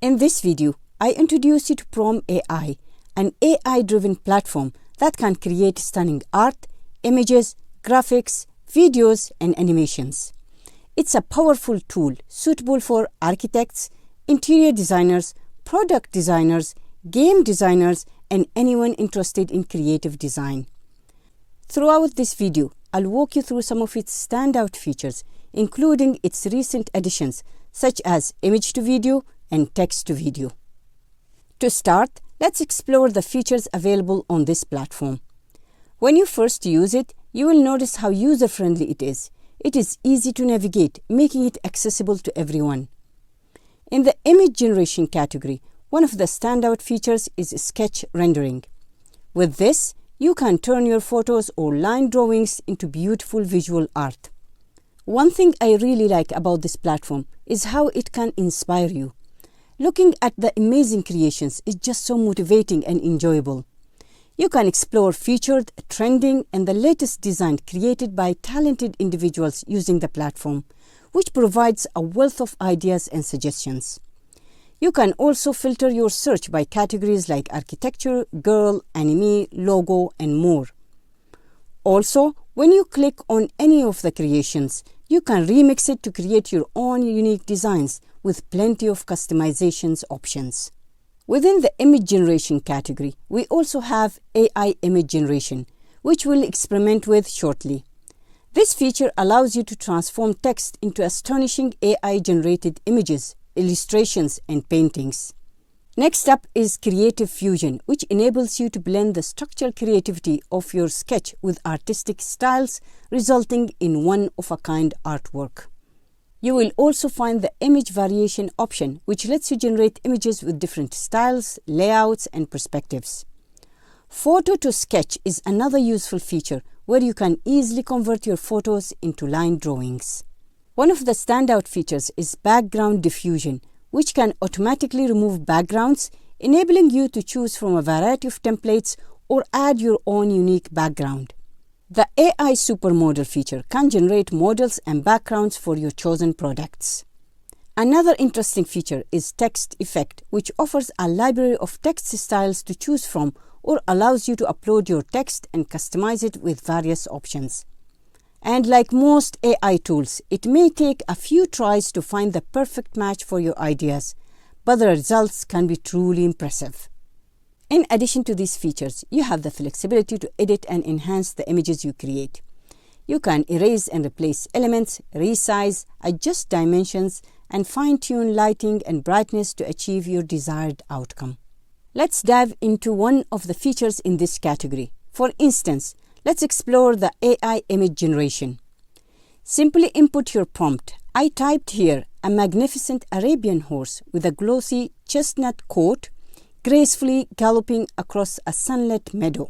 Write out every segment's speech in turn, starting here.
In this video, I introduce you to PromeAI, an AI-driven platform that can create stunning art, images, graphics, videos, and animations. It's a powerful tool suitable for architects, interior designers, product designers, game designers, and anyone interested in creative design. Throughout this video, I'll walk you through some of its standout features, including its recent additions such as image-to-video and text-to-video. To start, let's explore the features available on this platform. When you first use it, you will notice how user-friendly it is. It is easy to navigate, making it accessible to everyone. In the image generation category, one of the standout features is sketch rendering. With this, you can turn your photos or line drawings into beautiful visual art. One thing I really like about this platform is how it can inspire you. Looking at the amazing creations is just so motivating and enjoyable. You can explore featured, trending, and the latest design created by talented individuals using the platform, which provides a wealth of ideas and suggestions. You can also filter your search by categories like architecture, girl, anime, logo, and more. Also, when you click on any of the creations, you can remix it to create your own unique designs with plenty of customizations options. Within the image generation category, we also have AI image generation, which we'll experiment with shortly. This feature allows you to transform text into astonishing AI-generated images, illustrations, and paintings. Next up is Creative Fusion, which enables you to blend the structural creativity of your sketch with artistic styles, resulting in one-of-a-kind artwork. You will also find the image variation option, which lets you generate images with different styles, layouts, and perspectives. Photo to sketch is another useful feature where you can easily convert your photos into line drawings. One of the standout features is background diffusion, which can automatically remove backgrounds, enabling you to choose from a variety of templates or add your own unique background. The AI Supermodel feature can generate models and backgrounds for your chosen products. Another interesting feature is Text Effect, which offers a library of text styles to choose from or allows you to upload your text and customize it with various options. And like most AI tools, it may take a few tries to find the perfect match for your ideas, but the results can be truly impressive. In addition to these features, you have the flexibility to edit and enhance the images you create. You can erase and replace elements, resize, adjust dimensions, and fine-tune lighting and brightness to achieve your desired outcome. Let's dive into one of the features in this category. For instance, let's explore the AI image generation. Simply input your prompt. I typed here a magnificent Arabian horse with a glossy chestnut coat gracefully galloping across a sunlit meadow.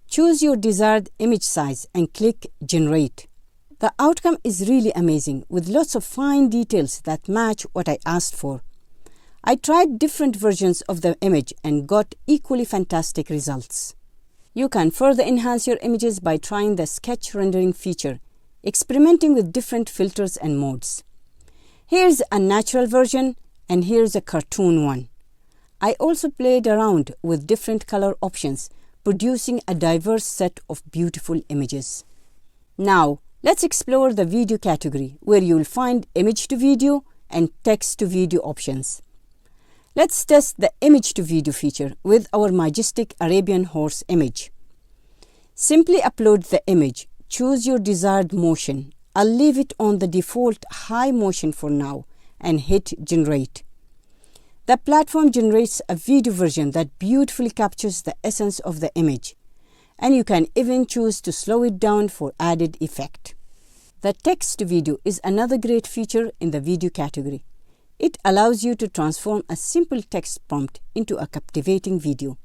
Choose your desired image size and click Generate. The outcome is really amazing with lots of fine details that match what I asked for. I tried different versions of the image and got equally fantastic results. You can further enhance your images by trying the sketch rendering feature, experimenting with different filters and modes. Here's a natural version and here's a cartoon one. I also played around with different color options, producing a diverse set of beautiful images. Now, let's explore the video category, where you'll find image-to-video and text-to-video options. Let's test the image-to-video feature with our majestic Arabian horse image. Simply upload the image, choose your desired motion. I'll leave it on the default high motion for now and hit Generate. The platform generates a video version that beautifully captures the essence of the image, and you can even choose to slow it down for added effect. The text-to-video is another great feature in the video category. It allows you to transform a simple text prompt into a captivating video.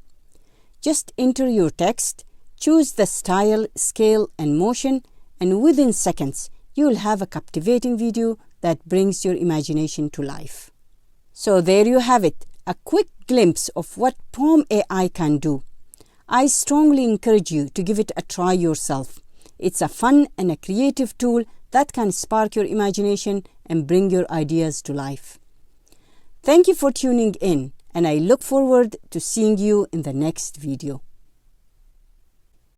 Just enter your text, choose the style, scale, and motion, and within seconds, you will have a captivating video that brings your imagination to life. So there you have it, a quick glimpse of what PromeAI can do. I strongly encourage you to give it a try yourself. It's a fun and a creative tool that can spark your imagination and bring your ideas to life. Thank you for tuning in, and I look forward to seeing you in the next video.